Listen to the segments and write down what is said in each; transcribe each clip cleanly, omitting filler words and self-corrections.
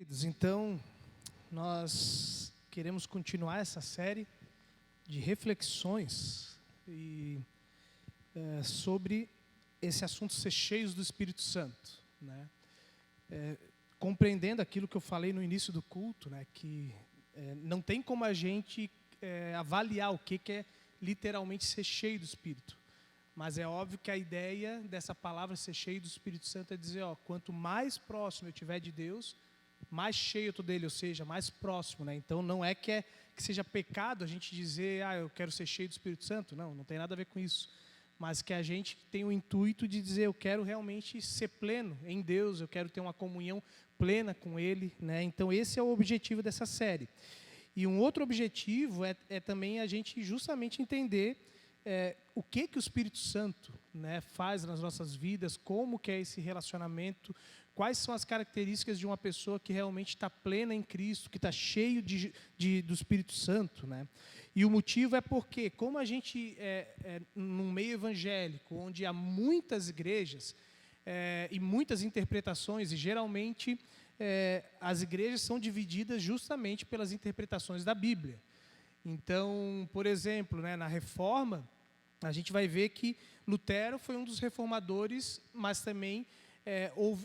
Então, nós queremos continuar essa série de reflexões sobre esse assunto ser cheios do Espírito Santo, né? Compreendendo aquilo que eu falei no início do culto, né? Que não tem como a gente avaliar o que é literalmente ser cheio do Espírito. Mas é óbvio que a ideia dessa palavra ser cheio do Espírito Santo é dizer, quanto mais próximo eu estiver de Deus, mais cheio eu estou dele, ou seja, mais próximo, né? Então não é que seja pecado a gente dizer, eu quero ser cheio do Espírito Santo. Não tem nada a ver com isso. Mas que a gente tem o intuito de dizer, eu quero realmente ser pleno em Deus, eu quero ter uma comunhão plena com Ele, né? Então esse é o objetivo dessa série. E um outro objetivo é também a gente justamente entender o que o Espírito Santo, né, faz nas nossas vidas, como que é esse relacionamento, quais são as características de uma pessoa que realmente está plena em Cristo, que está cheio do Espírito Santo, né? E o motivo é porque, como a gente num meio evangélico, onde há muitas igrejas e muitas interpretações, e geralmente as igrejas são divididas justamente pelas interpretações da Bíblia. Então, por exemplo, né, na Reforma, a gente vai ver que Lutero foi um dos reformadores, mas também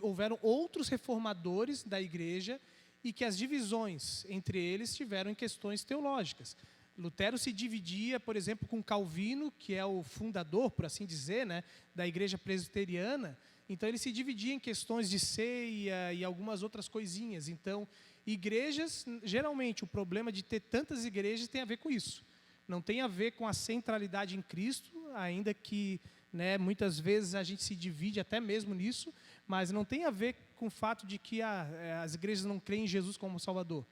houveram outros reformadores da igreja e que as divisões entre eles tiveram em questões teológicas. Lutero se dividia, por exemplo, com Calvino, que é o fundador, por assim dizer, né, da igreja presbiteriana. Então, ele se dividia em questões de ceia e algumas outras coisinhas. Então, igrejas, geralmente, o problema de ter tantas igrejas tem a ver com isso. Não tem a ver com a centralidade em Cristo, ainda que, né, muitas vezes a gente se divide até mesmo nisso, mas não tem a ver com o fato de que as igrejas não creem em Jesus como Salvador.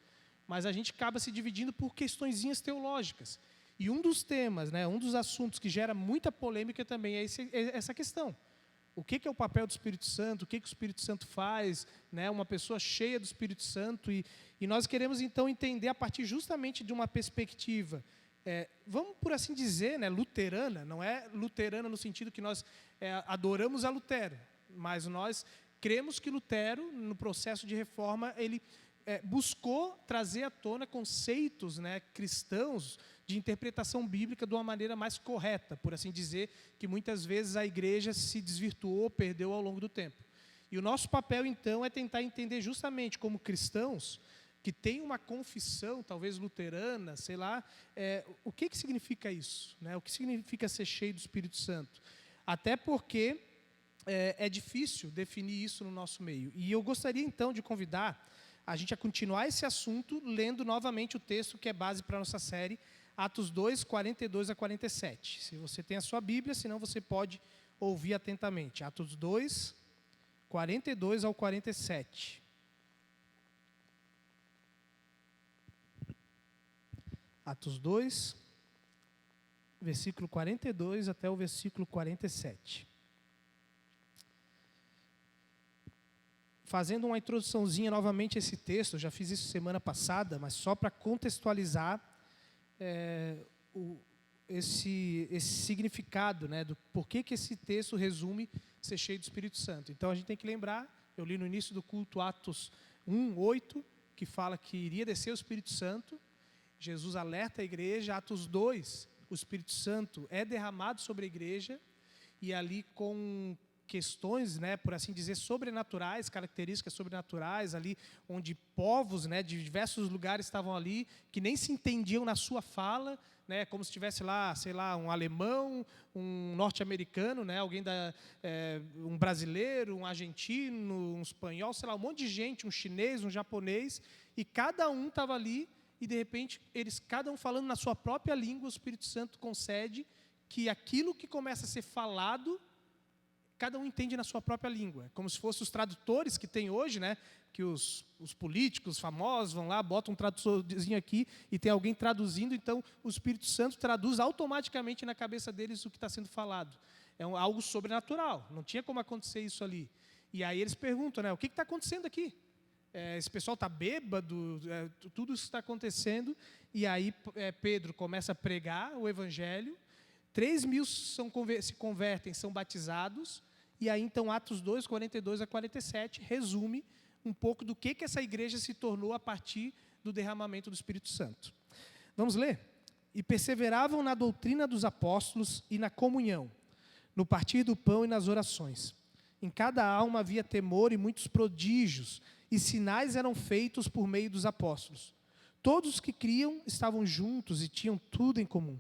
Mas a gente acaba se dividindo por questõezinhas teológicas. E um dos temas, né, um dos assuntos que gera muita polêmica também é essa questão. O que é o papel do Espírito Santo? O que o Espírito Santo faz? Né, uma pessoa cheia do Espírito Santo. E nós queremos, então, entender a partir justamente de uma perspectiva, vamos por assim dizer, né, luterana. Não é luterana no sentido que nós adoramos a Lutero, mas nós cremos que Lutero, no processo de reforma, ele buscou trazer à tona conceitos, né, cristãos de interpretação bíblica de uma maneira mais correta, por assim dizer, que muitas vezes a igreja se desvirtuou, perdeu ao longo do tempo. E o nosso papel, então, é tentar entender justamente como cristãos que têm uma confissão, talvez luterana, sei lá, o que significa isso, né? O que significa ser cheio do Espírito Santo. Até porque é difícil definir isso no nosso meio. E eu gostaria, então, de convidar a gente a continuar esse assunto lendo novamente o texto que é base para a nossa série, Atos 2, 42 a 47. Se você tem a sua Bíblia, senão você pode ouvir atentamente. Atos 2, 42 ao 47. Atos 2, versículo 42 até o versículo 47. Fazendo uma introduçãozinha novamente a esse texto, eu já fiz isso semana passada, mas só para contextualizar esse significado, né, do porquê que esse texto resume ser cheio do Espírito Santo. Então a gente tem que lembrar, eu li no início do culto Atos 1, 8, que fala que iria descer o Espírito Santo. Jesus alerta a igreja. Atos 2, o Espírito Santo é derramado sobre a igreja, e ali com questões, né, por assim dizer, sobrenaturais, características sobrenaturais, ali onde povos, né, de diversos lugares estavam ali, que nem se entendiam na sua fala, né, como se tivesse lá, sei lá, um alemão, um norte-americano, né, um brasileiro, um argentino, um espanhol, sei lá, um monte de gente, um chinês, um japonês, e cada um estava ali, e de repente, cada um falando na sua própria língua, o Espírito Santo concede que aquilo que começa a ser falado, cada um entende na sua própria língua. Como se fossem os tradutores que tem hoje, né? Que os políticos famosos vão lá, botam um tradutorzinho aqui e tem alguém traduzindo, então o Espírito Santo traduz automaticamente na cabeça deles o que está sendo falado. É algo sobrenatural, não tinha como acontecer isso ali. E aí eles perguntam, né? O que está acontecendo aqui? Esse pessoal está bêbado, tudo isso está acontecendo. E aí Pedro começa a pregar o Evangelho, 3.000 se convertem, são batizados. E aí, então, Atos 2, 42 a 47, resume um pouco do que essa igreja se tornou a partir do derramamento do Espírito Santo. Vamos ler? E perseveravam na doutrina dos apóstolos e na comunhão, no partir do pão e nas orações. Em cada alma havia temor e muitos prodígios, e sinais eram feitos por meio dos apóstolos. Todos os que criam estavam juntos e tinham tudo em comum.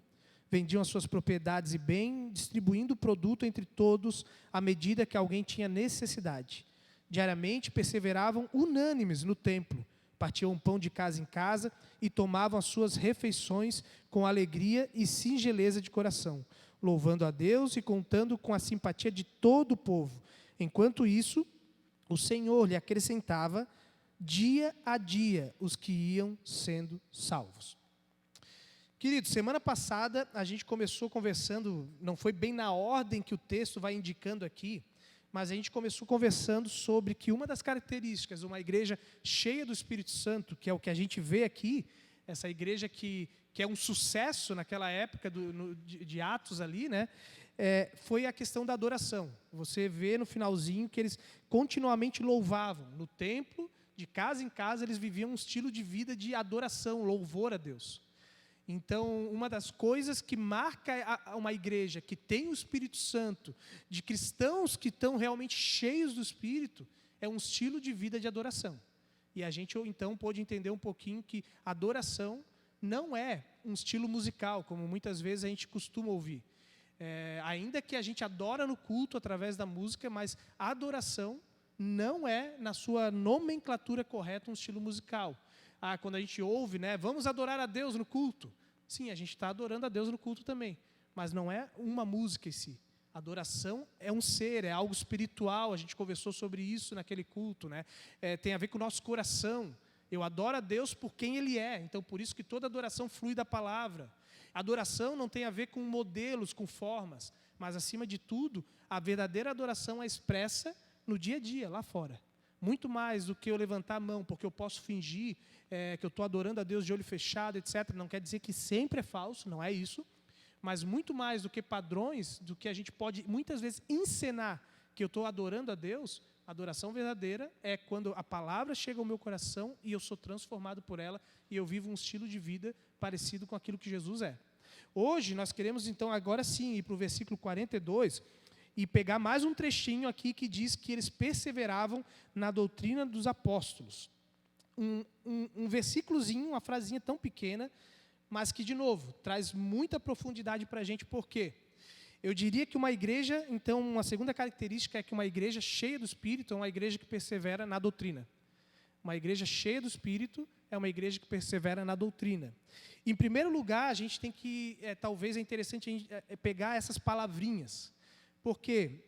Vendiam as suas propriedades e bem, distribuindo o produto entre todos, à medida que alguém tinha necessidade. Diariamente perseveravam unânimes no templo, partiam pão de casa em casa e tomavam as suas refeições com alegria e singeleza de coração, louvando a Deus e contando com a simpatia de todo o povo. Enquanto isso, o Senhor lhe acrescentava dia a dia os que iam sendo salvos. Queridos, semana passada a gente começou conversando, não foi bem na ordem que o texto vai indicando aqui, mas a gente começou conversando sobre que uma das características de uma igreja cheia do Espírito Santo, que é o que a gente vê aqui, essa igreja que é um sucesso naquela época de Atos ali, né? Foi a questão da adoração. Você vê no finalzinho que eles continuamente louvavam. No templo, de casa em casa, eles viviam um estilo de vida de adoração, louvor a Deus. Então, uma das coisas que marca uma igreja que tem o Espírito Santo, de cristãos que estão realmente cheios do Espírito, é um estilo de vida de adoração. E a gente, então, pôde entender um pouquinho que adoração não é um estilo musical, como muitas vezes a gente costuma ouvir. Ainda que a gente adora no culto através da música, mas a adoração não é, na sua nomenclatura correta, um estilo musical. Quando a gente ouve, né, vamos adorar a Deus no culto. Sim, a gente está adorando a Deus no culto também, mas não é uma música em si. Adoração é um ser, é algo espiritual, a gente conversou sobre isso naquele culto, né? Tem a ver com o nosso coração. Eu adoro a Deus por quem Ele é, então por isso que toda adoração flui da palavra. Adoração não tem a ver com modelos, com formas, mas acima de tudo, a verdadeira adoração é expressa no dia a dia, lá fora. Muito mais do que eu levantar a mão, porque eu posso fingir que eu estou adorando a Deus de olho fechado, etc. Não quer dizer que sempre é falso, não é isso. Mas muito mais do que padrões, do que a gente pode, muitas vezes, encenar que eu estou adorando a Deus, a adoração verdadeira é quando a palavra chega ao meu coração e eu sou transformado por ela e eu vivo um estilo de vida parecido com aquilo que Jesus é. Hoje, nós queremos, então, agora sim, ir para o versículo 42 e pegar mais um trechinho aqui que diz que eles perseveravam na doutrina dos apóstolos. Um versículozinho, uma frasinha tão pequena, mas que, de novo, traz muita profundidade para a gente. Por quê? Eu diria que uma igreja, então, uma segunda característica é que uma igreja cheia do Espírito é uma igreja que persevera na doutrina. Uma igreja cheia do Espírito é uma igreja que persevera na doutrina. Em primeiro lugar, a gente tem que, talvez é interessante a gente pegar essas palavrinhas, porque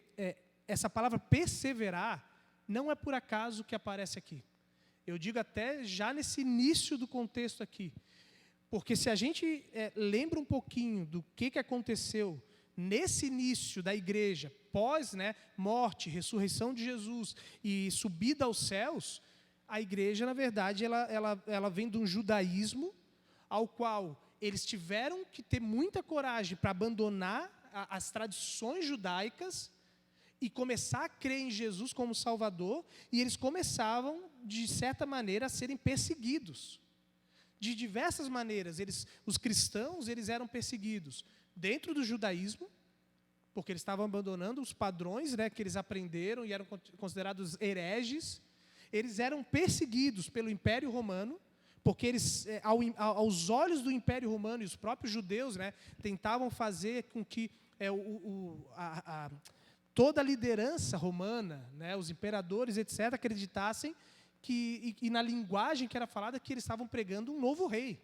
essa palavra perseverar não é por acaso que aparece aqui. Eu digo até já nesse início do contexto aqui. Porque se a gente lembra um pouquinho do que aconteceu nesse início da igreja, pós morte, ressurreição de Jesus e subida aos céus, a igreja, na verdade, ela vem de um judaísmo ao qual eles tiveram que ter muita coragem para abandonar as tradições judaicas e começar a crer em Jesus como Salvador, e eles começavam, de certa maneira, a serem perseguidos. De diversas maneiras, os cristãos eram perseguidos dentro do judaísmo, porque eles estavam abandonando os padrões que eles aprenderam e eram considerados hereges. Eles eram perseguidos pelo Império Romano, porque eles, aos olhos do Império Romano e os próprios judeus, tentavam fazer com que toda a liderança romana, os imperadores, etc., acreditassem e na linguagem que era falada, que eles estavam pregando um novo rei.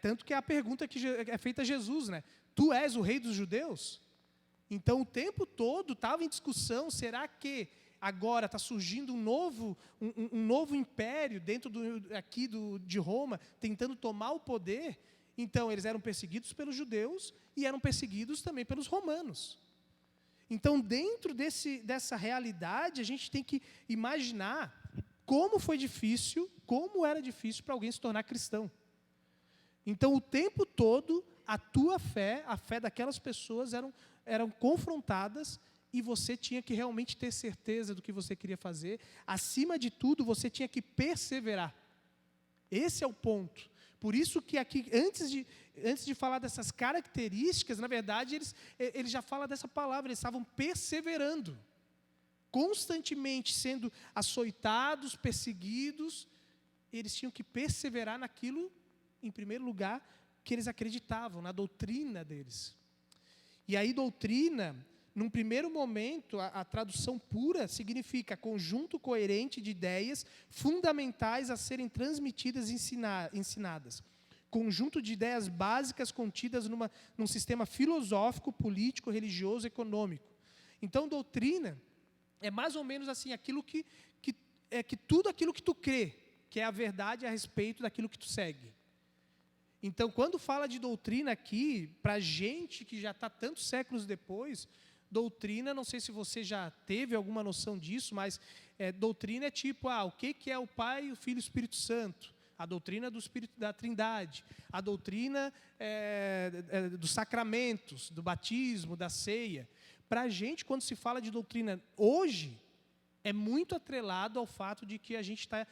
Tanto que é a pergunta que é feita a Jesus, tu és o rei dos judeus? Então, o tempo todo estava em discussão, será que agora está surgindo um novo império dentro de Roma, tentando tomar o poder? Então, eles eram perseguidos pelos judeus e eram perseguidos também pelos romanos. Então, dentro dessa realidade, a gente tem que imaginar como era difícil para alguém se tornar cristão. Então, o tempo todo, a tua fé, a fé daquelas pessoas eram confrontadas e você tinha que realmente ter certeza do que você queria fazer. Acima de tudo, você tinha que perseverar. Esse é o ponto. Por isso que aqui, antes de falar dessas características, na verdade, eles já falam dessa palavra, eles estavam perseverando. Constantemente sendo açoitados, perseguidos, eles tinham que perseverar naquilo, em primeiro lugar, que eles acreditavam, na doutrina deles. E aí, doutrina, num primeiro momento, a tradução pura significa conjunto coerente de ideias fundamentais a serem transmitidas e ensinadas. Conjunto de ideias básicas contidas num sistema filosófico, político, religioso, econômico. Então, doutrina é mais ou menos assim, tudo aquilo que tu crê, que é a verdade a respeito daquilo que tu segue. Então, quando fala de doutrina aqui, para a gente que já está tantos séculos depois, doutrina, não sei se você já teve alguma noção disso, mas doutrina é tipo, o que é o Pai, o Filho e o Espírito Santo? A doutrina do Espírito da Trindade, a doutrina dos sacramentos, do batismo, da ceia. Para a gente, quando se fala de doutrina hoje, é muito atrelado ao fato de que a gente está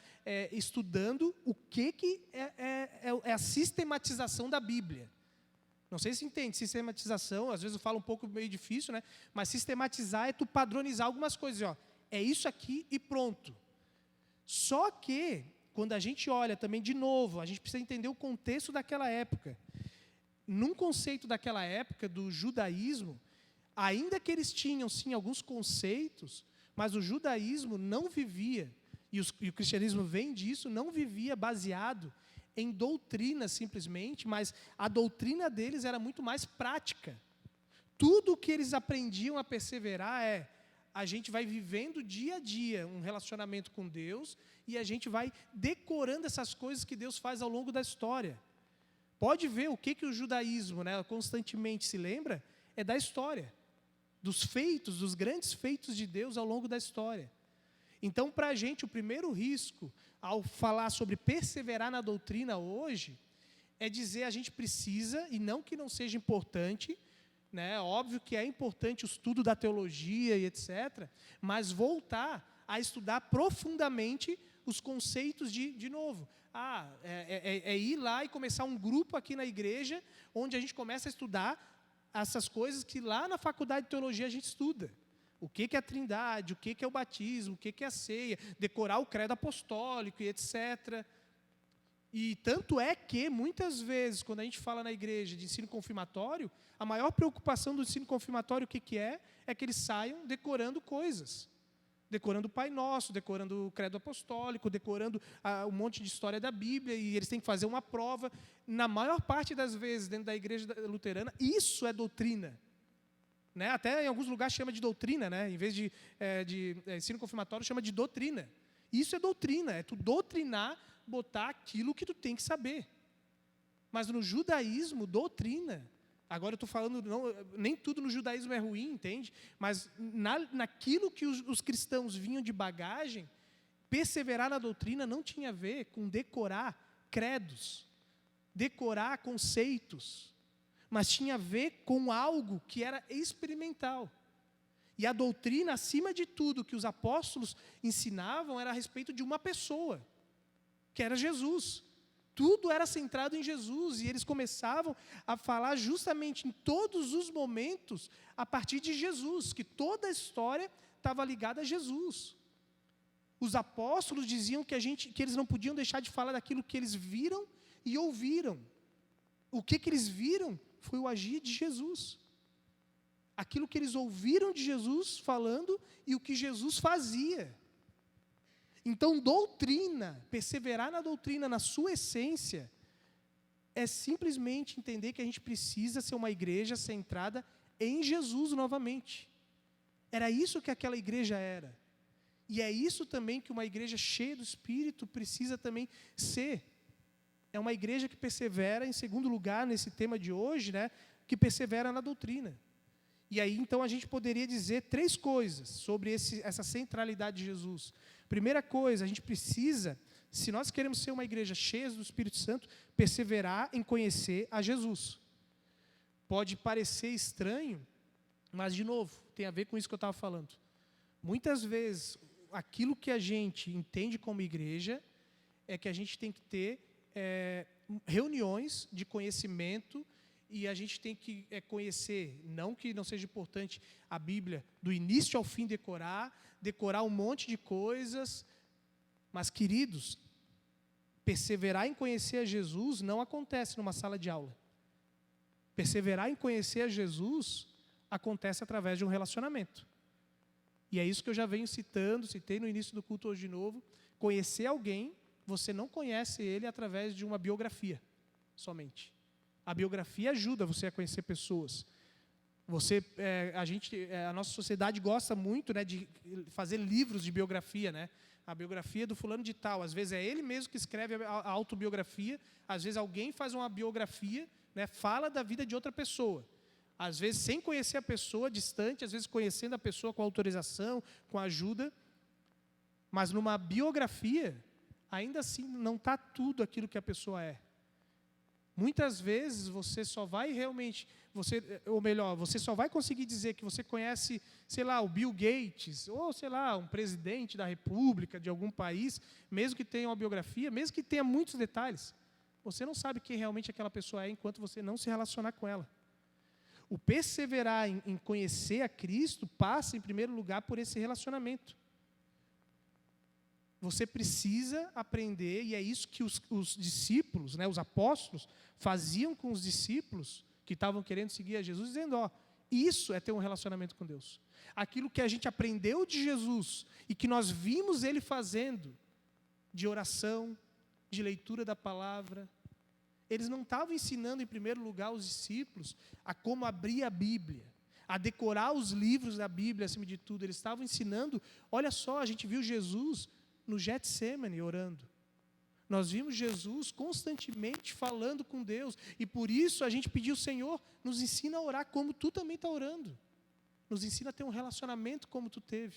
estudando o que é a sistematização da Bíblia. Não sei se entende, sistematização, às vezes eu falo um pouco meio difícil, né? Mas sistematizar é tu padronizar algumas coisas. É isso aqui e pronto. Só que, quando a gente olha também, de novo, a gente precisa entender o contexto daquela época. Num conceito daquela época, do judaísmo, ainda que eles tinham, sim, alguns conceitos, mas o judaísmo não vivia, e o cristianismo vem disso, não vivia baseado em doutrina simplesmente, mas a doutrina deles era muito mais prática. Tudo o que eles aprendiam a perseverar a gente vai vivendo dia a dia um relacionamento com Deus e a gente vai decorando essas coisas que Deus faz ao longo da história. Pode ver o que o judaísmo, né, constantemente se lembra, é da história, dos feitos, dos grandes feitos de Deus ao longo da história. Então, para a gente, o primeiro risco, ao falar sobre perseverar na doutrina hoje, é dizer a gente precisa, e não que não seja importante, né, óbvio que é importante o estudo da teologia e etc., mas voltar a estudar profundamente os conceitos de novo. Ir lá e começar um grupo aqui na igreja, onde a gente começa a estudar essas coisas que lá na faculdade de teologia a gente estuda. O que é a trindade, o que é o batismo, o que é a ceia, decorar o credo apostólico e etc. E tanto é que, muitas vezes, quando a gente fala na igreja de ensino confirmatório, a maior preocupação do ensino confirmatório, o que é? É que eles saiam decorando coisas. Decorando o Pai Nosso, decorando o credo apostólico, decorando um monte de história da Bíblia, e eles têm que fazer uma prova. Na maior parte das vezes, dentro da igreja luterana, isso é doutrina. Né? Até em alguns lugares chama de doutrina, né? Em vez de ensino confirmatório, chama de doutrina. Isso é doutrina, é tu doutrinar, botar aquilo que tu tem que saber. Mas no judaísmo, doutrina. Agora eu estou falando, nem tudo no judaísmo é ruim, entende? Mas naquilo que os cristãos vinham de bagagem, perseverar na doutrina não tinha a ver com decorar credos, decorar conceitos, mas tinha a ver com algo que era experimental. E a doutrina, acima de tudo, que os apóstolos ensinavam era a respeito de uma pessoa, que era Jesus. Tudo era centrado em Jesus, e eles começavam a falar justamente em todos os momentos a partir de Jesus, que toda a história estava ligada a Jesus. Os apóstolos diziam que eles não podiam deixar de falar daquilo que eles viram e ouviram. O que eles viram foi o agir de Jesus. Aquilo que eles ouviram de Jesus falando e o que Jesus fazia. Então, doutrina, perseverar na doutrina, na sua essência, é simplesmente entender que a gente precisa ser uma igreja centrada em Jesus novamente. Era isso que aquela igreja era. E é isso também que uma igreja cheia do Espírito precisa também ser. É uma igreja que persevera, em segundo lugar, nesse tema de hoje, né, que persevera na doutrina. E aí, então, a gente poderia dizer 3 coisas sobre essa centralidade de Jesus. Primeira coisa, a gente precisa, se nós queremos ser uma igreja cheia do Espírito Santo, perseverar em conhecer a Jesus. Pode parecer estranho, Mas, de novo, tem a ver com isso que eu estava falando. Muitas vezes, aquilo que a gente entende como igreja é que a gente tem que ter reuniões de conhecimento e a gente tem que conhecer, não que não seja importante a Bíblia do início ao fim decorar um monte de coisas, mas, queridos, perseverar em conhecer a Jesus não acontece numa sala de aula. Perseverar em conhecer a Jesus acontece através de um relacionamento. E é isso que eu já venho citei no início do culto hoje de novo. Conhecer alguém, você não conhece ele através de uma biografia somente. A biografia ajuda você a conhecer pessoas. A nossa sociedade gosta muito, né, de fazer livros de biografia, né? A biografia do fulano de tal. Às vezes é ele mesmo que escreve a autobiografia. Às vezes alguém faz uma biografia, né, fala da vida de outra pessoa. Às vezes sem conhecer a pessoa, distante, às vezes conhecendo a pessoa com autorização, com ajuda. Mas numa biografia, ainda assim não está tudo aquilo que a pessoa é. Muitas vezes você só vai realmente, você só vai conseguir dizer que você conhece, sei lá, o Bill Gates, ou sei lá, um presidente da república de algum país, mesmo que tenha uma biografia, mesmo que tenha muitos detalhes. Você não sabe quem realmente aquela pessoa é enquanto você não se relacionar com ela. O perseverar em conhecer a Cristo passa, em primeiro lugar, por esse relacionamento. Você precisa aprender, e é isso que os discípulos, né, os apóstolos, faziam com os discípulos que estavam querendo seguir a Jesus, dizendo, isso é ter um relacionamento com Deus. Aquilo que a gente aprendeu de Jesus e que nós vimos Ele fazendo, de oração, de leitura da palavra. Eles não estavam ensinando, em primeiro lugar, os discípulos a como abrir a Bíblia, a decorar os livros da Bíblia, acima de tudo. Eles estavam ensinando, olha só, a gente viu Jesus no Getsemane orando. Nós vimos Jesus constantemente falando com Deus, e por isso a gente pediu, Senhor, nos ensina a orar como tu também está orando. Nos ensina a ter um relacionamento como tu teve.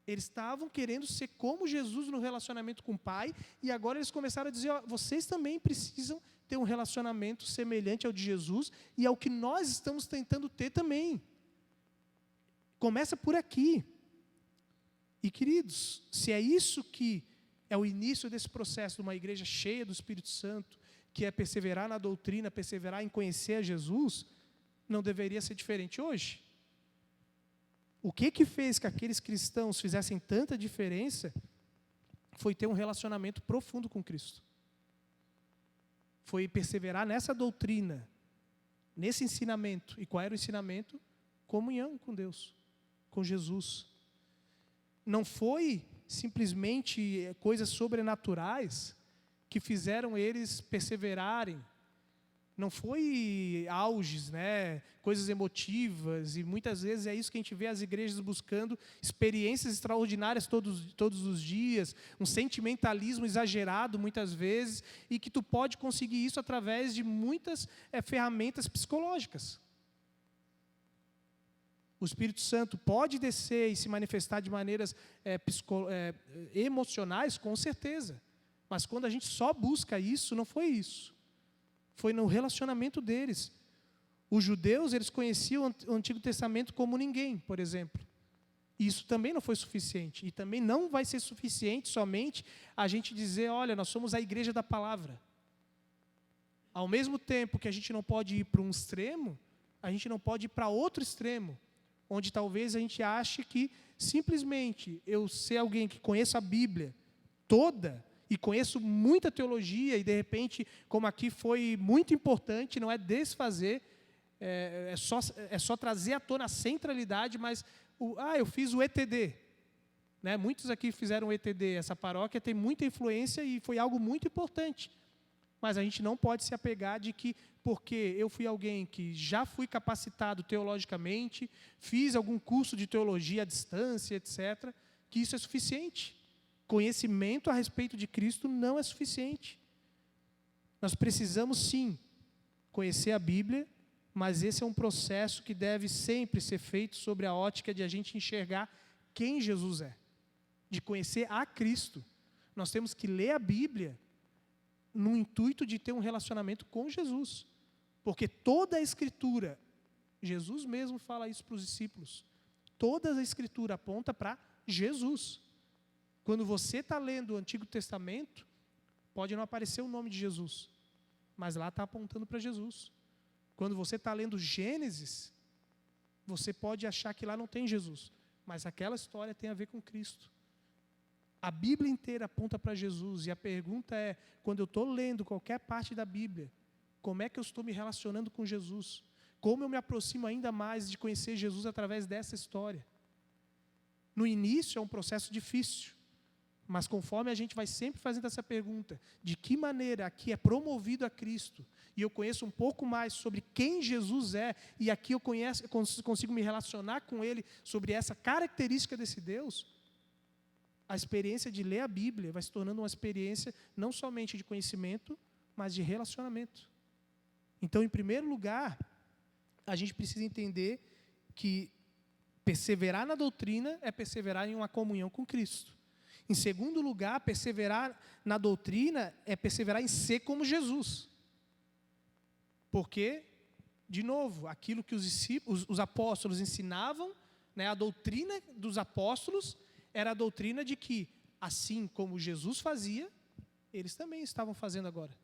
Eles estavam querendo ser como Jesus no relacionamento com o Pai, e agora eles começaram a dizer, vocês também precisam ter um relacionamento semelhante ao de Jesus, e ao que nós estamos tentando ter também. Começa por aqui. E, queridos, se é isso que é o início desse processo de uma igreja cheia do Espírito Santo, que é perseverar na doutrina, perseverar em conhecer a Jesus, não deveria ser diferente hoje. O que fez que aqueles cristãos fizessem tanta diferença foi ter um relacionamento profundo com Cristo. Foi perseverar nessa doutrina, nesse ensinamento. E qual era o ensinamento? Comunhão com Deus, com Jesus. Não foi simplesmente coisas sobrenaturais que fizeram eles perseverarem. Não foi auges, né, coisas emotivas, e muitas vezes é isso que a gente vê as igrejas buscando, experiências extraordinárias todos os dias, um sentimentalismo exagerado muitas vezes, e que tu pode conseguir isso através de muitas ferramentas psicológicas. O Espírito Santo pode descer e se manifestar de maneiras emocionais, com certeza. Mas quando a gente só busca isso, não foi isso. Foi no relacionamento deles. Os judeus, eles conheciam o Antigo Testamento como ninguém, por exemplo. E isso também não foi suficiente. E também não vai ser suficiente somente a gente dizer, olha, nós somos a igreja da palavra. Ao mesmo tempo que a gente não pode ir para um extremo, a gente não pode ir para outro extremo, onde talvez a gente ache que simplesmente eu ser alguém que conheça a Bíblia toda, e conheço muita teologia, e de repente, como aqui foi muito importante, não é desfazer, é só trazer à tona a centralidade, mas, eu fiz o ETD. Né? Muitos aqui fizeram o ETD, essa paróquia tem muita influência e foi algo muito importante. Mas a gente não pode se apegar de que, porque eu fui alguém que já fui capacitado teologicamente, fiz algum curso de teologia à distância, etc., que isso é suficiente. Conhecimento a respeito de Cristo não é suficiente. Nós precisamos, sim, conhecer a Bíblia, mas esse é um processo que deve sempre ser feito sobre a ótica de a gente enxergar quem Jesus é, de conhecer a Cristo. Nós temos que ler a Bíblia no intuito de ter um relacionamento com Jesus, porque toda a Escritura Jesus mesmo fala isso para os discípulos. Toda a Escritura aponta para Jesus. Quando você está lendo o Antigo Testamento, pode não aparecer o nome de Jesus, mas lá está apontando para Jesus. Quando você está lendo Gênesis, você pode achar que lá não tem Jesus, mas aquela história tem a ver com Cristo. A Bíblia inteira aponta para Jesus, e a pergunta é, quando eu estou lendo qualquer parte da Bíblia, como é que eu estou me relacionando com Jesus? Como eu me aproximo ainda mais de conhecer Jesus através dessa história? No início é um processo difícil, mas conforme a gente vai sempre fazendo essa pergunta, de que maneira aqui é promovido a Cristo, e eu conheço um pouco mais sobre quem Jesus é, e aqui eu consigo me relacionar com Ele sobre essa característica desse Deus, a experiência de ler a Bíblia vai se tornando uma experiência não somente de conhecimento, mas de relacionamento. Então, em primeiro lugar, a gente precisa entender que perseverar na doutrina é perseverar em uma comunhão com Cristo. Em segundo lugar, perseverar na doutrina é perseverar em ser como Jesus. Porque, de novo, aquilo que os apóstolos ensinavam, né, a doutrina dos apóstolos era a doutrina de que, assim como Jesus fazia, eles também estavam fazendo agora.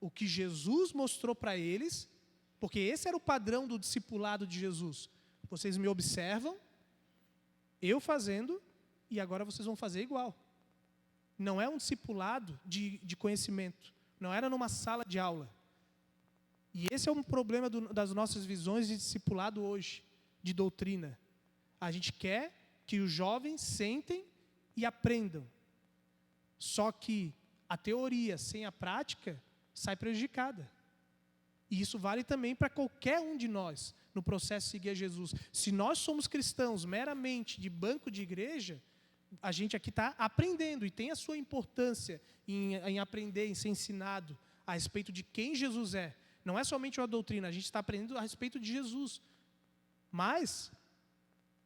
O que Jesus mostrou para eles, porque esse era o padrão do discipulado de Jesus. Vocês me observam, eu fazendo, e agora vocês vão fazer igual. Não é um discipulado de conhecimento. Não era numa sala de aula. E esse é um problema das nossas visões de discipulado hoje, de doutrina. A gente quer que os jovens sentem e aprendam. Só que a teoria sem a prática sai prejudicada. E isso vale também para qualquer um de nós, no processo de seguir a Jesus. Se nós somos cristãos meramente de banco de igreja, a gente aqui está aprendendo, e tem a sua importância em aprender, em ser ensinado a respeito de quem Jesus é. Não é somente uma doutrina, a gente está aprendendo a respeito de Jesus. Mas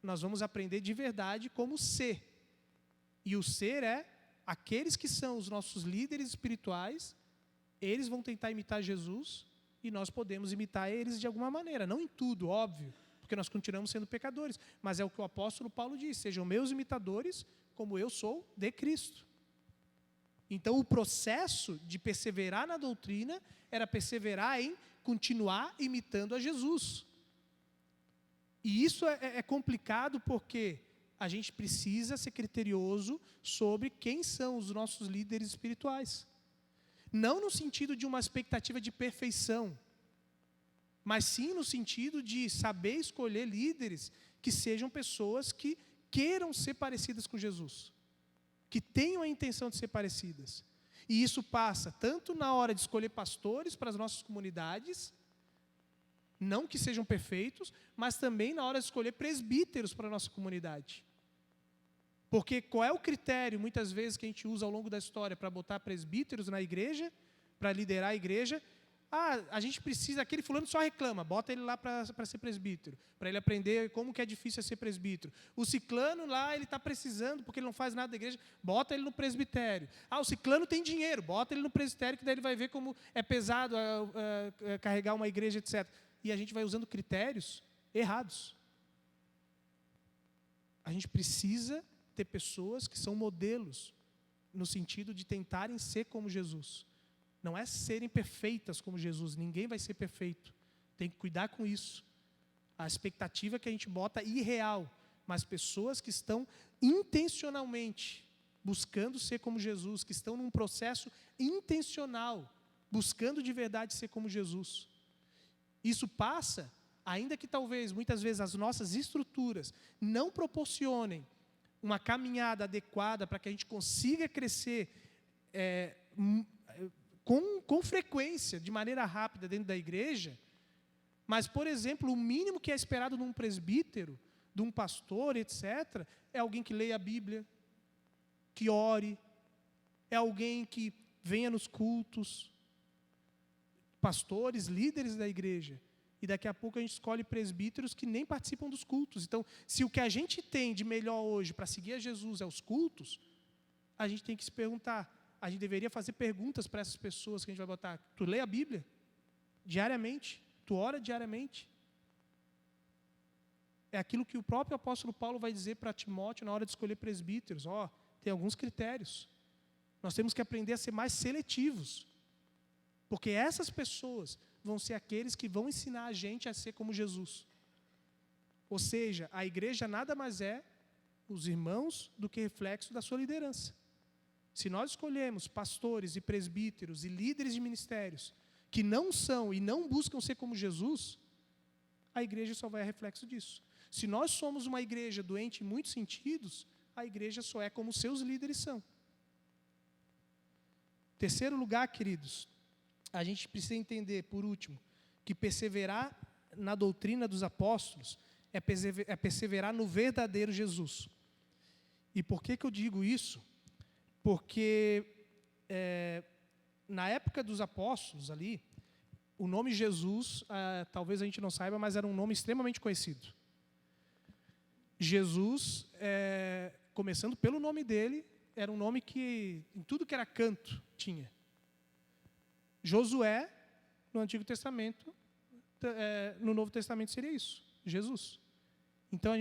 nós vamos aprender de verdade como ser. E o ser é aqueles que são os nossos líderes espirituais, eles vão tentar imitar Jesus, e nós podemos imitar eles de alguma maneira. Não em tudo, óbvio, porque nós continuamos sendo pecadores. Mas é o que o apóstolo Paulo diz: sejam meus imitadores, como eu sou de Cristo. Então, o processo de perseverar na doutrina era perseverar em continuar imitando a Jesus. E isso é complicado porque a gente precisa ser criterioso sobre quem são os nossos líderes espirituais. Não no sentido de uma expectativa de perfeição, mas sim no sentido de saber escolher líderes que sejam pessoas que queiram ser parecidas com Jesus, que tenham a intenção de ser parecidas. E isso passa tanto na hora de escolher pastores para as nossas comunidades, não que sejam perfeitos, mas também na hora de escolher presbíteros para a nossa comunidade. Porque qual é o critério, muitas vezes, que a gente usa ao longo da história para botar presbíteros na igreja, para liderar a igreja? A gente precisa, aquele fulano só reclama, bota ele lá para ser presbítero, para ele aprender como que é difícil ser presbítero. O ciclano lá, ele está precisando, porque ele não faz nada da igreja, bota ele no presbitério. O ciclano tem dinheiro, bota ele no presbitério, que daí ele vai ver como é pesado carregar uma igreja, etc. E a gente vai usando critérios errados. A gente precisa ter pessoas que são modelos, no sentido de tentarem ser como Jesus. Não é serem perfeitas como Jesus, ninguém vai ser perfeito. Tem que cuidar com isso. A expectativa que a gente bota é irreal, mas pessoas que estão intencionalmente buscando ser como Jesus, que estão num processo intencional, buscando de verdade ser como Jesus. Isso passa, ainda que talvez, muitas vezes, as nossas estruturas não proporcionem uma caminhada adequada para que a gente consiga crescer com frequência, de maneira rápida dentro da igreja, mas, por exemplo, o mínimo que é esperado de um presbítero, de um pastor, etc., é alguém que leia a Bíblia, que ore, é alguém que venha nos cultos, pastores, líderes da igreja. E daqui a pouco a gente escolhe presbíteros que nem participam dos cultos. Então, se o que a gente tem de melhor hoje para seguir a Jesus é os cultos, a gente tem que se perguntar, a gente deveria fazer perguntas para essas pessoas que a gente vai botar. Tu lê a Bíblia diariamente? Tu ora diariamente? é aquilo que o próprio apóstolo Paulo vai dizer para Timóteo na hora de escolher presbíteros. Tem alguns critérios. Nós temos que aprender a ser mais seletivos. Porque essas pessoas vão ser aqueles que vão ensinar a gente a ser como Jesus. Ou seja, a igreja nada mais é os irmãos do que reflexo da sua liderança. Se nós escolhemos pastores e presbíteros e líderes de ministérios que não são e não buscam ser como Jesus, a igreja só vai a reflexo disso. Se nós somos uma igreja doente em muitos sentidos, a igreja só é como seus líderes são. Terceiro lugar, queridos, a gente precisa entender, por último, que perseverar na doutrina dos apóstolos é perseverar no verdadeiro Jesus. E por que eu digo isso? Porque na época dos apóstolos ali, o nome Jesus, talvez a gente não saiba, mas era um nome extremamente conhecido. Jesus, começando pelo nome dele, era um nome que em tudo que era canto tinha. Josué, no Antigo Testamento, no Novo Testamento seria isso, Jesus. Então,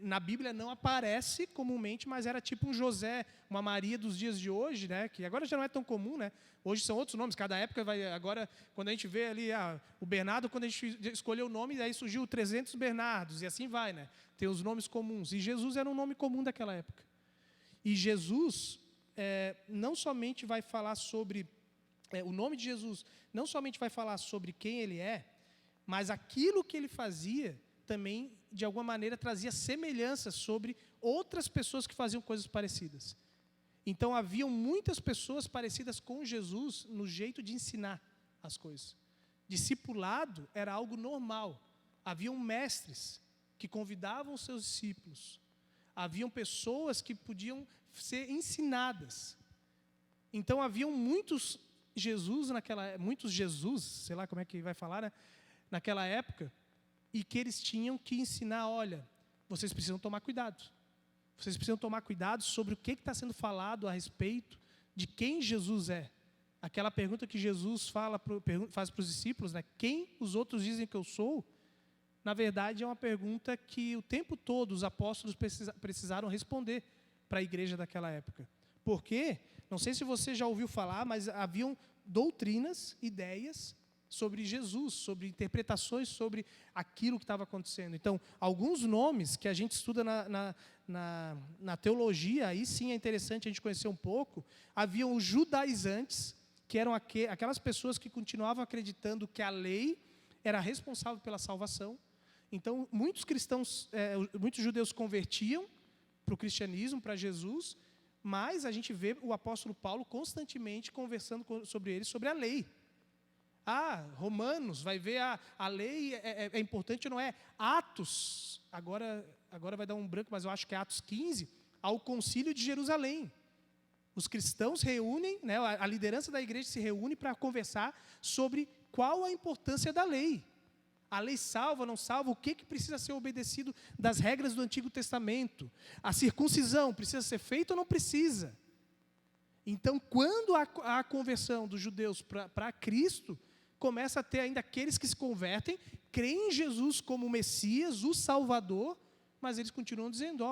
na Bíblia não aparece comumente, mas era tipo um José, uma Maria dos dias de hoje, né, que agora já não é tão comum, né? Hoje são outros nomes, cada época vai. Agora, quando a gente vê ali o Bernardo, quando a gente escolheu o nome, daí surgiu 300 Bernardos, e assim vai, né? Tem os nomes comuns. E Jesus era um nome comum daquela época. E Jesus não somente vai falar sobre. O nome de Jesus não somente vai falar sobre quem ele é, mas aquilo que ele fazia também, de alguma maneira, trazia semelhanças sobre outras pessoas que faziam coisas parecidas. Então, haviam muitas pessoas parecidas com Jesus no jeito de ensinar as coisas. Discipulado era algo normal. Haviam mestres que convidavam os seus discípulos. Haviam pessoas que podiam ser ensinadas. Então, haviam muitos Jesus, sei lá como é que vai falar, né? Naquela época, e que eles tinham que ensinar, olha, vocês precisam tomar cuidado. Vocês precisam tomar cuidado sobre o que está sendo falado a respeito de quem Jesus é. Aquela pergunta que Jesus faz para os discípulos, né? Quem os outros dizem que eu sou? Na verdade, é uma pergunta que o tempo todo os apóstolos precisaram responder para a igreja daquela época. Por quê? Não sei se você já ouviu falar, mas haviam doutrinas, ideias sobre Jesus, sobre interpretações sobre aquilo que estava acontecendo. Então, alguns nomes que a gente estuda na teologia, aí sim é interessante a gente conhecer um pouco. Haviam os judaizantes, que eram aquelas pessoas que continuavam acreditando que a lei era responsável pela salvação. Então, muitos judeus convertiam para o cristianismo, para Jesus, mas a gente vê o apóstolo Paulo constantemente conversando sobre eles, sobre a lei. Romanos, vai ver a lei é importante ou não é? Atos, agora vai dar um branco, mas eu acho que é Atos 15, ao concílio de Jerusalém. Os cristãos reúnem, né, a liderança da igreja se reúne para conversar sobre qual a importância da lei. A lei salva, não salva, o que precisa ser obedecido das regras do Antigo Testamento. A circuncisão precisa ser feita ou não precisa? Então, quando há a conversão dos judeus para Cristo, começa a ter ainda aqueles que se convertem, creem em Jesus como o Messias, o Salvador, mas eles continuam dizendo,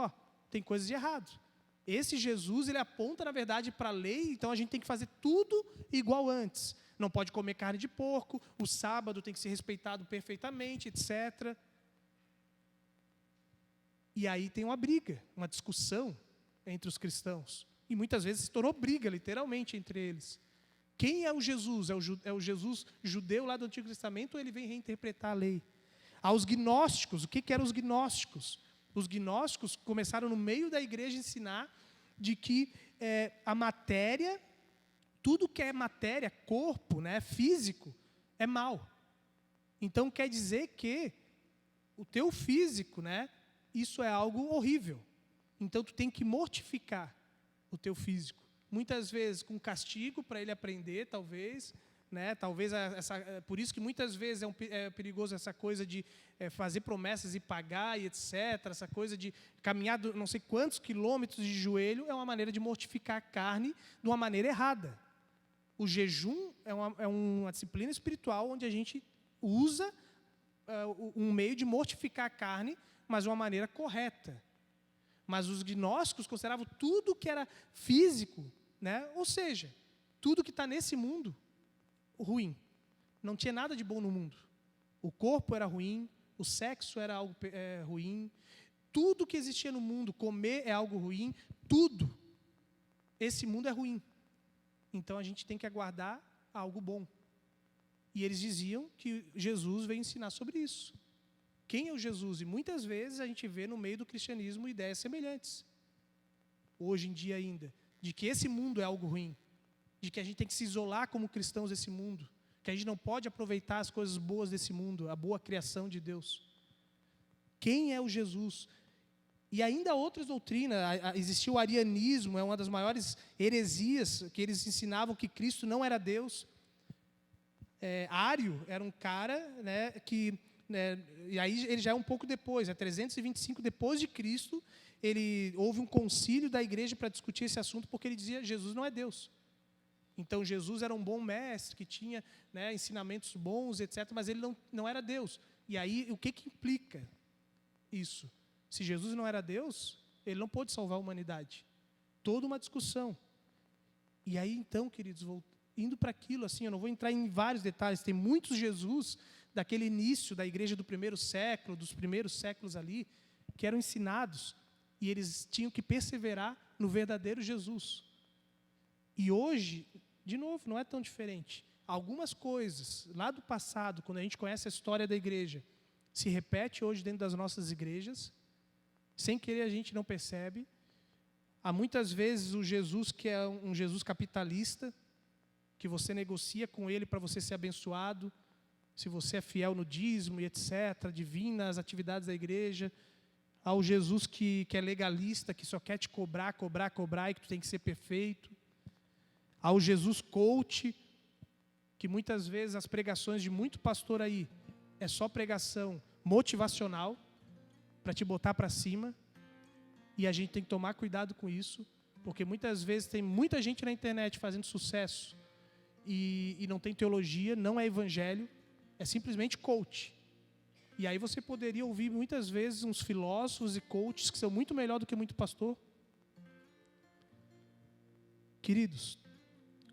tem coisas de errado. Esse Jesus, ele aponta, na verdade, para a lei, então a gente tem que fazer tudo igual antes. Não pode comer carne de porco, o sábado tem que ser respeitado perfeitamente, etc. E aí tem uma briga, uma discussão entre os cristãos. E muitas vezes se tornou briga, literalmente, entre eles. Quem é o Jesus? É o Jesus judeu lá do Antigo Testamento ou ele vem reinterpretar a lei? Aos gnósticos, o que eram os gnósticos? Os gnósticos começaram no meio da igreja a ensinar de que a matéria, tudo que é matéria, corpo, né, físico, é mal. Então quer dizer que o teu físico, né, isso é algo horrível. Então tu tem que mortificar o teu físico. Muitas vezes com castigo para ele aprender, talvez, né? Talvez por isso que muitas vezes é perigoso essa coisa de fazer promessas e pagar e etc. Essa coisa de caminhar não sei quantos quilômetros de joelho é uma maneira de mortificar a carne de uma maneira errada. O jejum é uma disciplina espiritual onde a gente usa um meio de mortificar a carne mas de uma maneira correta. Mas os gnósticos consideravam tudo que era físico, né? Ou seja, tudo que está nesse mundo, ruim. Não tinha nada de bom no mundo. O corpo era ruim, o sexo era algo ruim, tudo que existia no mundo, comer é algo ruim, tudo. Esse mundo é ruim. Então a gente tem que aguardar algo bom. E eles diziam que Jesus veio ensinar sobre isso. Quem é o Jesus? E muitas vezes a gente vê no meio do cristianismo ideias semelhantes. Hoje em dia ainda. De que esse mundo é algo ruim. De que a gente tem que se isolar como cristãos desse mundo. Que a gente não pode aproveitar as coisas boas desse mundo. A boa criação de Deus. Quem é o Jesus? E ainda outras doutrinas. Existia o arianismo, é uma das maiores heresias, que eles ensinavam que Cristo não era Deus. Ário era um cara, né, que... e aí ele já é um pouco depois, 325 depois de Cristo, houve um concílio da igreja para discutir esse assunto, porque ele dizia Jesus não é Deus. Então Jesus era um bom mestre, que tinha, né, ensinamentos bons, etc., mas ele não era Deus. E aí o que implica isso? Se Jesus não era Deus, ele não pôde salvar a humanidade. Toda uma discussão. E aí então, queridos, indo para aquilo, assim, eu não vou entrar em vários detalhes, tem muitos Jesus daquele início da igreja do primeiro século, dos primeiros séculos ali, que eram ensinados, e eles tinham que perseverar no verdadeiro Jesus. E hoje, de novo, não é tão diferente. Algumas coisas lá do passado, quando a gente conhece a história da igreja, se repete hoje dentro das nossas igrejas, sem querer a gente não percebe. Há muitas vezes o Jesus que é um Jesus capitalista, que você negocia com ele para você ser abençoado, se você é fiel no dízimo e etc., divina as atividades da igreja. Há o Jesus que é legalista, que só quer te cobrar e que tu tem que ser perfeito. Há o Jesus coach, que muitas vezes as pregações de muito pastor aí é só pregação motivacional, para te botar para cima, e a gente tem que tomar cuidado com isso, porque muitas vezes tem muita gente na internet fazendo sucesso, e não tem teologia, não é evangelho, é simplesmente coach. E aí você poderia ouvir muitas vezes uns filósofos e coaches que são muito melhor do que muito pastor. Queridos,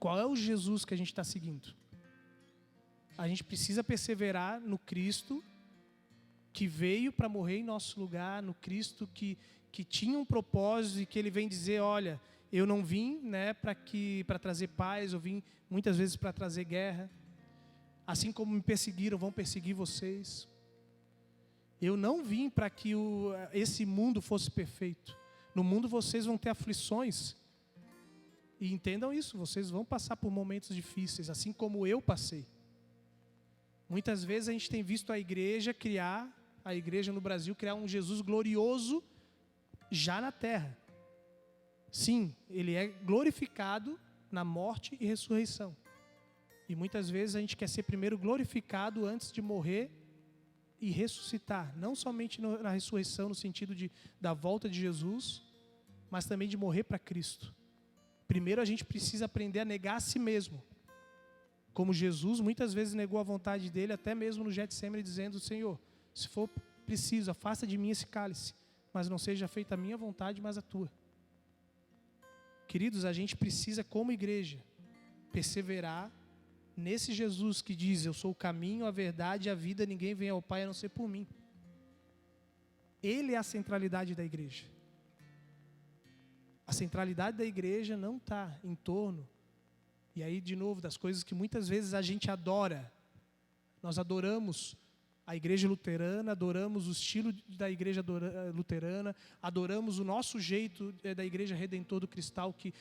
qual é o Jesus que a gente está seguindo? A gente precisa perseverar no Cristo que veio para morrer em nosso lugar, no Cristo que tinha um propósito e que ele vem dizer, olha, eu não vim, né, para trazer paz, eu vim muitas vezes para trazer guerra. Assim como me perseguiram, vão perseguir vocês. Eu não vim para que esse mundo fosse perfeito. No mundo vocês vão ter aflições. E entendam isso, vocês vão passar por momentos difíceis, assim como eu passei. Muitas vezes a gente tem visto a igreja no Brasil, criar um Jesus glorioso já na terra. Sim, ele é glorificado na morte e ressurreição. E muitas vezes a gente quer ser primeiro glorificado antes de morrer e ressuscitar. Não somente na ressurreição, no sentido da volta de Jesus, mas também de morrer para Cristo. Primeiro a gente precisa aprender a negar a si mesmo. Como Jesus muitas vezes negou a vontade dele, até mesmo no Getsêmani, dizendo, Senhor, se for preciso, afasta de mim esse cálice, mas não seja feita a minha vontade, mas a tua. Queridos, a gente precisa, como igreja, perseverar nesse Jesus que diz, eu sou o caminho, a verdade e a vida, ninguém vem ao Pai a não ser por mim. Ele é a centralidade da igreja. A centralidade da igreja não está em torno, e aí de novo, das coisas que muitas vezes a gente adora. Nós adoramos a igreja luterana, adoramos o estilo da igreja luterana, adoramos o nosso jeito da igreja Redentor do Cristal, que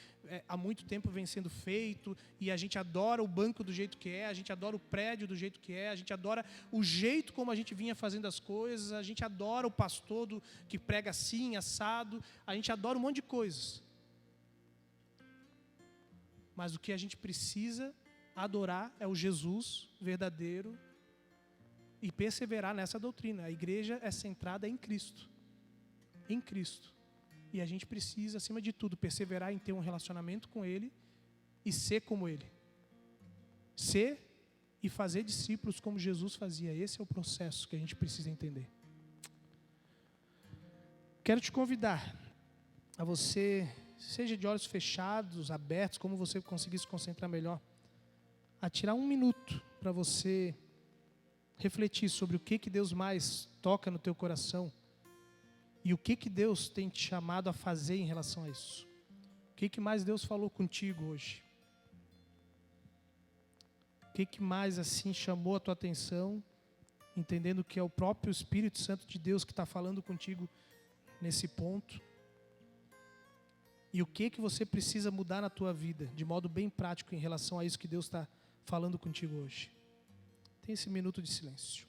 há muito tempo vem sendo feito, e a gente adora o banco do jeito que é, a gente adora o prédio do jeito que é, a gente adora o jeito como a gente vinha fazendo as coisas, a gente adora o pastor que prega assim, assado, a gente adora um monte de coisas. Mas o que a gente precisa adorar é o Jesus verdadeiro, e perseverar nessa doutrina. A igreja é centrada em Cristo. Em Cristo. E a gente precisa, acima de tudo, perseverar em ter um relacionamento com Ele e ser como Ele. Ser e fazer discípulos como Jesus fazia. Esse é o processo que a gente precisa entender. quero te convidar a você, seja de olhos fechados, abertos, como você conseguir se concentrar melhor, a tirar um minuto para você refletir sobre o que Deus mais toca no teu coração e o que Deus tem te chamado a fazer em relação a isso. O que mais Deus falou contigo hoje? O que mais assim chamou a tua atenção, entendendo que é o próprio Espírito Santo de Deus que está falando contigo nesse ponto? E o que você precisa mudar na tua vida, de modo bem prático, em relação a isso que Deus está falando contigo hoje? Tem esse minuto de silêncio.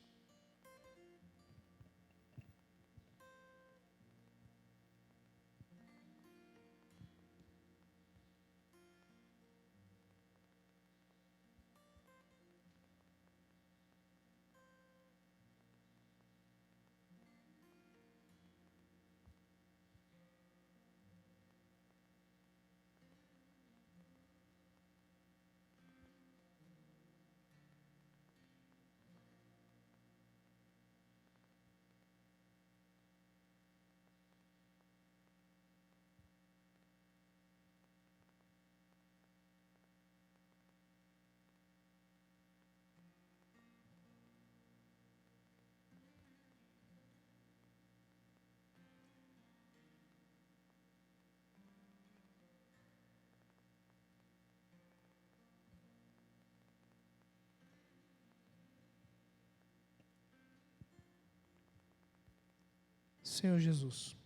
Senhor Jesus,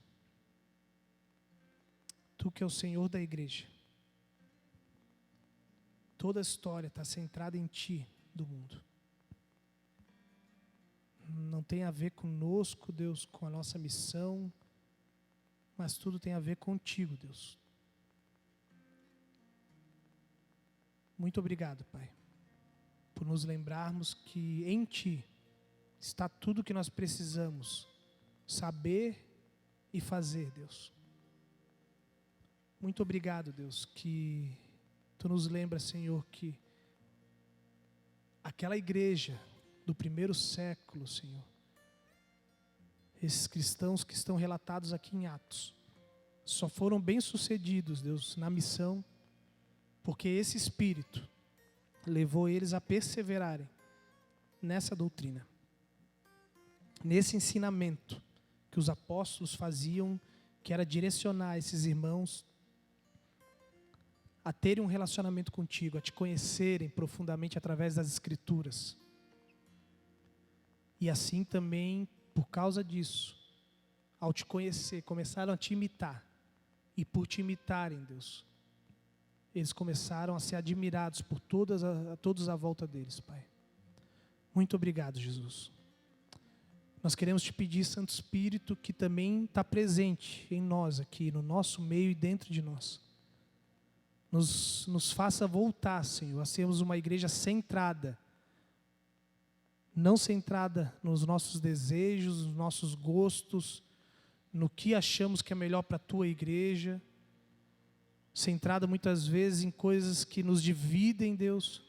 Tu que é o Senhor da igreja, toda a história está centrada em Ti do mundo. Não tem a ver conosco, Deus, com a nossa missão, mas tudo tem a ver contigo, Deus. Muito obrigado, Pai, por nos lembrarmos que em Ti está tudo o que nós precisamos saber e fazer, Deus. Muito obrigado, Deus, que Tu nos lembra, Senhor, que aquela igreja do primeiro século, Senhor, esses cristãos que estão relatados aqui em Atos, só foram bem-sucedidos, Deus, na missão, porque esse Espírito levou eles a perseverarem nessa doutrina, nesse ensinamento que os apóstolos faziam, que era direcionar esses irmãos a terem um relacionamento contigo, a te conhecerem profundamente através das Escrituras. E assim também, por causa disso, ao te conhecer, começaram a te imitar. E por te imitarem, Deus, eles começaram a ser admirados por todos à volta deles, Pai. Muito obrigado, Jesus. Nós queremos te pedir, Santo Espírito, que também está presente em nós aqui, no nosso meio e dentro de nós. Nos faça voltar, Senhor, a sermos uma igreja centrada, não centrada nos nossos desejos, nos nossos gostos, no que achamos que é melhor para a Tua igreja, centrada muitas vezes em coisas que nos dividem, Deus,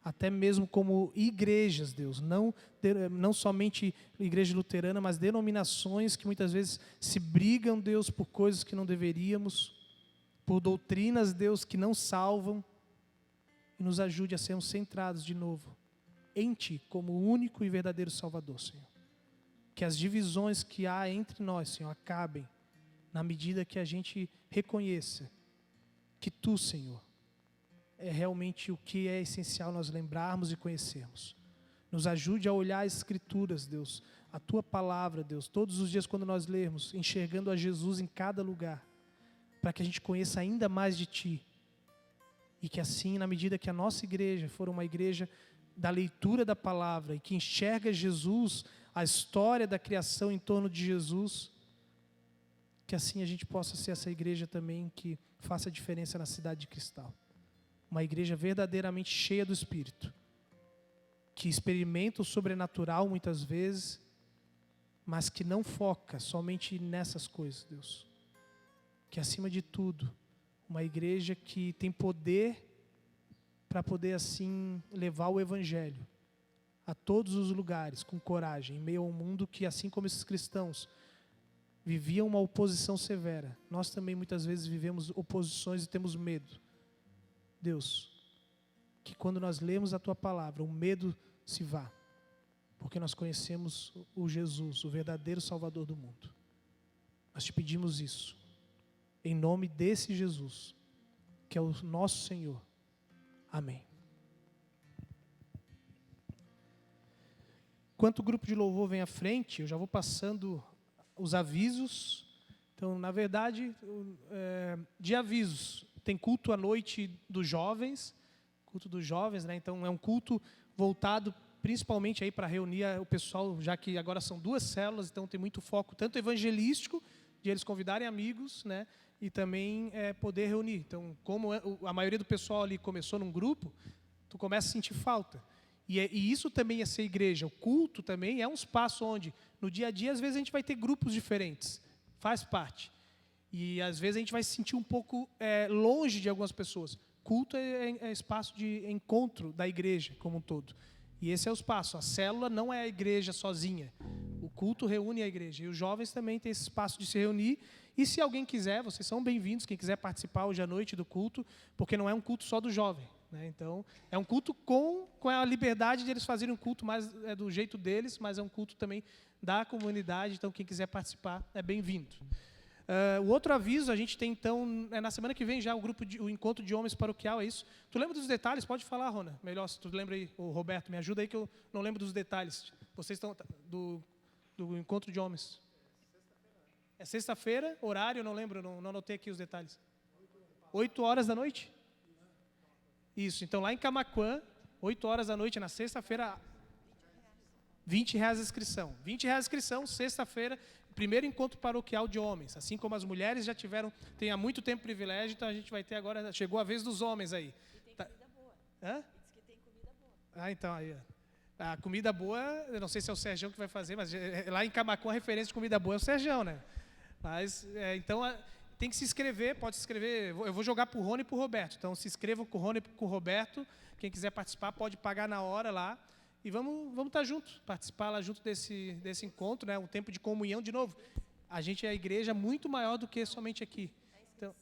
até mesmo como igrejas, Deus, não somente igreja luterana, mas denominações que muitas vezes se brigam, Deus, por coisas que não deveríamos, por doutrinas, Deus, que não salvam, e nos ajude a sermos centrados de novo em Ti, como o único e verdadeiro Salvador, Senhor. Que as divisões que há entre nós, Senhor, acabem, na medida que a gente reconheça que Tu, Senhor, é realmente o que é essencial nós lembrarmos e conhecermos. Nos ajude a olhar as Escrituras, Deus, a Tua palavra, Deus, todos os dias quando nós lermos, enxergando a Jesus em cada lugar, para que a gente conheça ainda mais de Ti. E que assim, na medida que a nossa igreja for uma igreja da leitura da palavra e que enxerga Jesus, a história da criação em torno de Jesus, que assim a gente possa ser essa igreja também que faça diferença na cidade de Cristal. Uma igreja verdadeiramente cheia do Espírito, que experimenta o sobrenatural muitas vezes, mas que não foca somente nessas coisas, Deus. Que acima de tudo, uma igreja que tem poder para poder assim levar o Evangelho a todos os lugares, com coragem, em meio a um mundo que, assim como esses cristãos, viviam uma oposição severa. Nós também muitas vezes vivemos oposições e temos medo. Deus, que quando nós lemos a Tua palavra, o medo se vá, porque nós conhecemos o Jesus, o verdadeiro Salvador do mundo. Nós te pedimos isso, em nome desse Jesus, que é o nosso Senhor. Amém. Enquanto o grupo de louvor vem à frente, eu já vou passando os avisos. Então, na verdade, de avisos, tem culto à noite dos jovens, né? Então é um culto voltado principalmente aí para reunir o pessoal, já que agora são 2 células, então tem muito foco, tanto evangelístico, de eles convidarem amigos, né? E também poder reunir. Então, como a maioria do pessoal ali começou num grupo, tu começa a sentir falta. E isso também é ser igreja. O culto também é um espaço onde, no dia a dia, às vezes a gente vai ter grupos diferentes. Faz parte. E às vezes a gente vai se sentir um pouco longe de algumas pessoas. Culto é espaço de encontro da igreja como um todo. E esse é o espaço. A célula não é a igreja sozinha. O culto reúne a igreja. E os jovens também têm esse espaço de se reunir. E se alguém quiser, vocês são bem-vindos, quem quiser participar hoje à noite do culto, porque não é um culto só do jovem. Né? Então, é um culto com a liberdade de eles fazerem um culto mais do jeito deles, mas é um culto também da comunidade. Então, quem quiser participar é bem-vindo. O outro aviso, a gente tem então, na semana que vem já o encontro de homens paroquial, é isso? Tu lembra dos detalhes? Pode falar, Rona. Melhor, se tu lembra aí, o Roberto, me ajuda aí que eu não lembro dos detalhes. Vocês estão do encontro de homens. É sexta-feira, horário, eu não lembro, não anotei aqui os detalhes. 8 horas da noite? Isso, então lá em Camaquã, 8 horas da noite, na sexta-feira, R$20 a inscrição. R$20 a inscrição, sexta-feira, primeiro encontro paroquial de homens. Assim como as mulheres já têm há muito tempo privilégio, então a gente vai ter agora, chegou a vez dos homens aí. E tem comida boa. Hã? Diz que tem comida boa. Então aí, a comida boa, eu não sei se é o Sergião que vai fazer, mas lá em Camaquã a referência de comida boa é o Sergião, né? Mas, então, tem que se inscrever, pode se inscrever, eu vou jogar para o Rony e para o Roberto, então se inscrevam com o Rony e com o Roberto, quem quiser participar pode pagar na hora lá, e vamos estar juntos, participar lá junto desse encontro, né? Um tempo de comunhão, de novo, a gente é a igreja muito maior do que somente aqui. Então,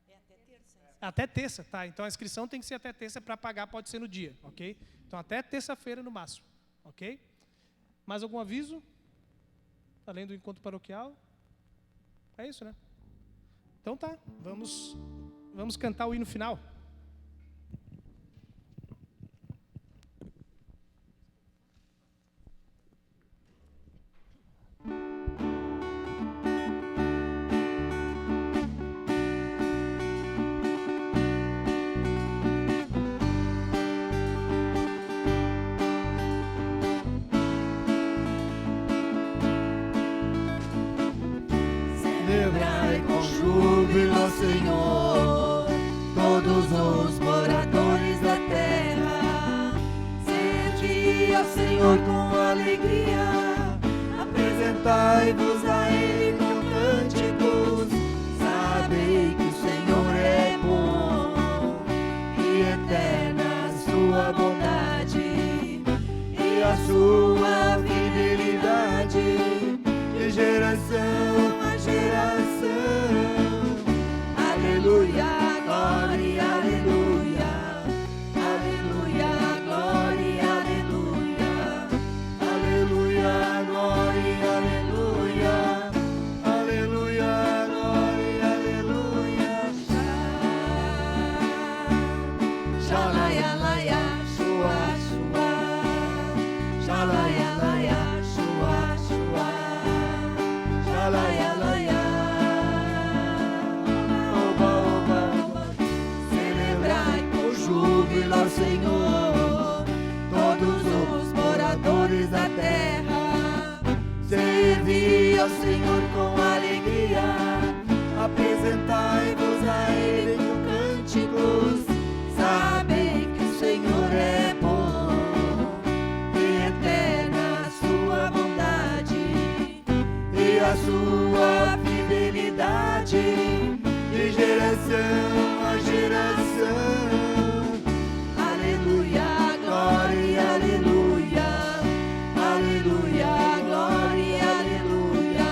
é até terça. Até terça, tá, então a inscrição tem que ser até terça, para pagar pode ser no dia, ok? Então até terça-feira no máximo, ok? Mais algum aviso? Além do encontro paroquial? É isso, né? Então tá, vamos cantar o hino final. Celebrai com júbilo ao Senhor, todos os moradores da terra. Sede ao Senhor com alegria, apresentai-vos a Ele com cânticos. Sabei que o Senhor é bom e eterna a sua bondade e a sua fidelidade de geração a geração. Aleluia, glória, aleluia. Aleluia, glória, aleluia. Aleluia, glória, aleluia. Aleluia, glória, aleluia. Shalaya, laya, shua, shua. Shalaya, laya, shua, shua. Shalaya, laya. Oba, oba, oba. Celebrai com júbilo ao Senhor, todos os moradores da terra. Servi ao Senhor com alegria, apresentai-vos a Ele com cânticos. Sabei que o Senhor é bom e eterna a sua bondade e a sua fidelidade de geração a geração. Aleluia, glória, aleluia. Aleluia, glória, aleluia.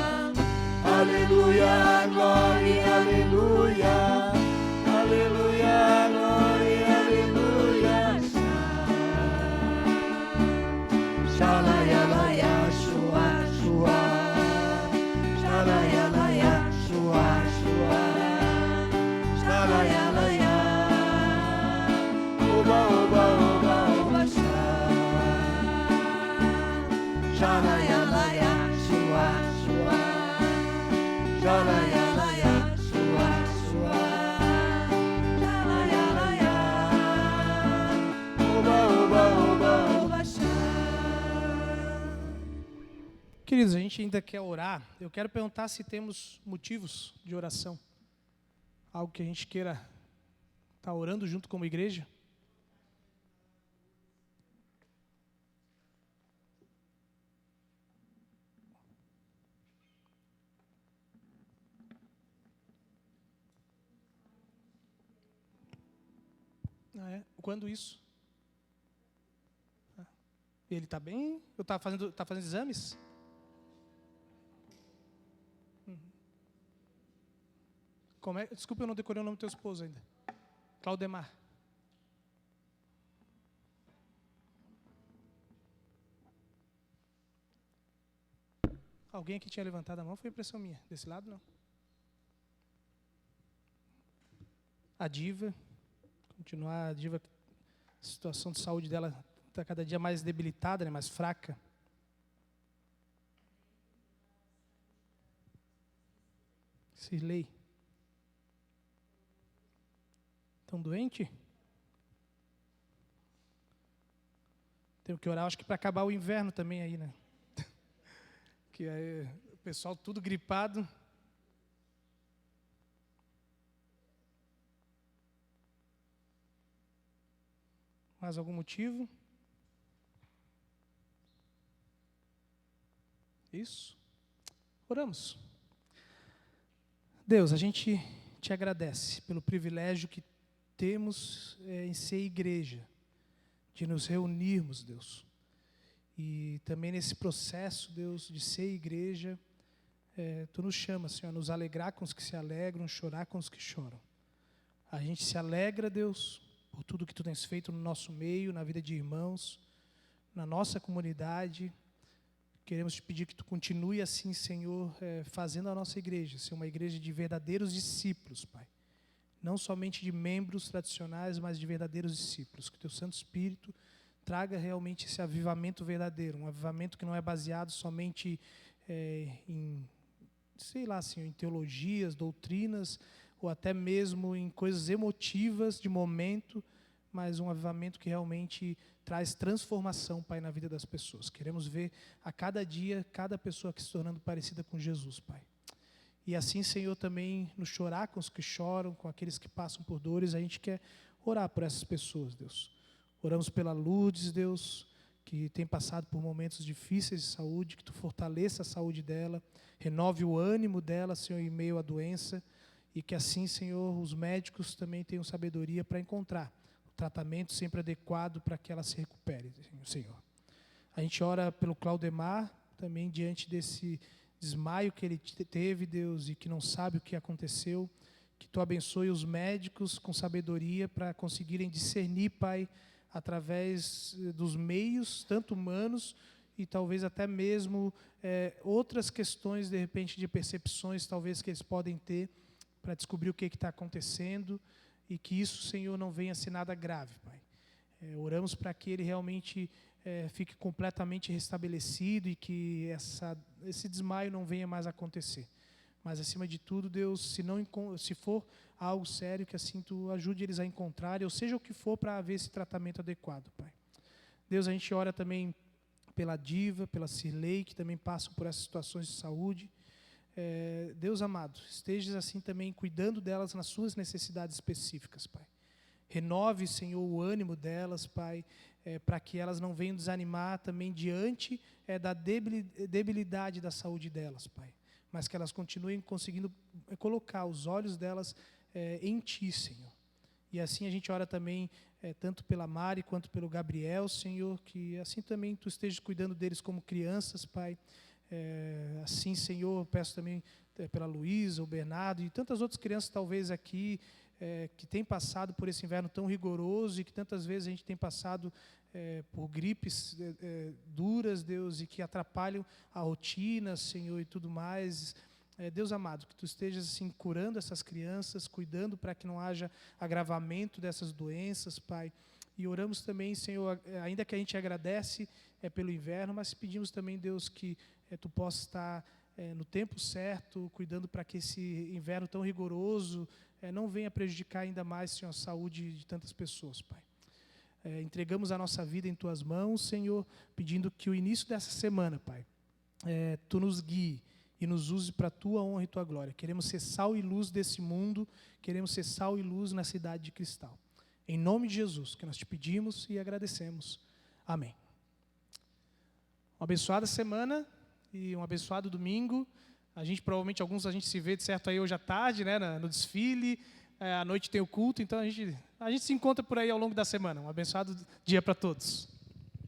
queridos, a gente ainda quer orar. Eu quero perguntar se temos motivos de oração. Algo que a gente queira estar orando junto como igreja. Quando isso? Ele está bem? Eu tá fazendo exames? Como é? Desculpa, eu não decorei o nome do teu esposo ainda. Claudemar. Alguém aqui tinha levantado a mão? Foi impressão minha. Desse lado, não. A Diva. Continuar, a Diva, a situação de saúde dela está cada dia mais debilitada, né, mais fraca. Cirlei. Estão doentes? Tenho que orar, acho que para acabar o inverno também aí, né? Que aí o pessoal tudo gripado. Mais algum motivo? Isso? Oramos. Deus, a gente te agradece pelo privilégio que temos em ser igreja, de nos reunirmos, Deus. E também nesse processo, Deus, de ser igreja, Tu nos chamas, Senhor, a nos alegrar com os que se alegram, chorar com os que choram. A gente se alegra, Deus, por tudo que Tu tens feito no nosso meio, na vida de irmãos, na nossa comunidade. Queremos te pedir que Tu continue assim, Senhor, fazendo a nossa igreja ser uma igreja de verdadeiros discípulos, Pai. Não somente de membros tradicionais, mas de verdadeiros discípulos. Que Teu Santo Espírito traga realmente esse avivamento verdadeiro, um avivamento que não é baseado somente em, sei lá, assim, em teologias, doutrinas, ou até mesmo em coisas emotivas de momento, mas um avivamento que realmente traz transformação, Pai, na vida das pessoas. Queremos ver a cada dia, cada pessoa que se tornando parecida com Jesus, Pai. E assim, Senhor, também nos chorar com os que choram, com aqueles que passam por dores, a gente quer orar por essas pessoas, Deus. Oramos pela Lourdes, Deus, que tem passado por momentos difíceis de saúde, que Tu fortaleça a saúde dela, renove o ânimo dela, Senhor, em meio à doença, e que assim, Senhor, os médicos também tenham sabedoria para encontrar o tratamento sempre adequado para que ela se recupere, Senhor. A gente ora pelo Claudemar, também diante desse desmaio que ele teve, Deus, e que não sabe o que aconteceu, que Tu abençoe os médicos com sabedoria para conseguirem discernir, Pai, através dos meios, tanto humanos, e talvez até mesmo outras questões, de repente, de percepções, talvez, que eles podem ter, para descobrir o que está acontecendo, e que isso, Senhor, não venha a ser nada grave, Pai. Oramos para que ele realmente fique completamente restabelecido e que esse desmaio não venha mais a acontecer. Mas, acima de tudo, Deus, se for algo sério, que assim Tu ajude eles a encontrarem, ou seja o que for, para haver esse tratamento adequado, Pai. Deus, a gente ora também pela Diva, pela Cirlei, que também passam por essas situações de saúde. Deus amado, estejas assim também cuidando delas nas suas necessidades específicas, Pai. Renove, Senhor, o ânimo delas, Pai, para que elas não venham desanimar também diante da debilidade da saúde delas, Pai. Mas que elas continuem conseguindo colocar os olhos delas em Ti, Senhor. E assim a gente ora também, tanto pela Mari quanto pelo Gabriel, Senhor, que assim também Tu estejas cuidando deles como crianças, Pai. Assim, Senhor, peço também pela Luísa, o Bernardo e tantas outras crianças talvez aqui que têm passado por esse inverno tão rigoroso e que tantas vezes a gente tem passado por gripes duras, Deus, e que atrapalham a rotina, Senhor, e tudo mais. Deus amado, que Tu estejas assim curando essas crianças, cuidando para que não haja agravamento dessas doenças, Pai. E oramos também, Senhor, ainda que a gente agradece pelo inverno, mas pedimos também, Deus, que Tu possa estar no tempo certo, cuidando para que esse inverno tão rigoroso não venha prejudicar ainda mais, Senhor, a saúde de tantas pessoas, Pai. Entregamos a nossa vida em Tuas mãos, Senhor, pedindo que o início dessa semana, Pai, Tu nos guie e nos use para a Tua honra e Tua glória. Queremos ser sal e luz desse mundo, queremos ser sal e luz na cidade de Cristal. Em nome de Jesus, que nós te pedimos e agradecemos. Amém. Uma abençoada semana e um abençoado domingo. Provavelmente, alguns a gente se vê de certo aí hoje à tarde, né, no desfile. À noite tem o culto, então a gente se encontra por aí ao longo da semana. Um abençoado dia para todos.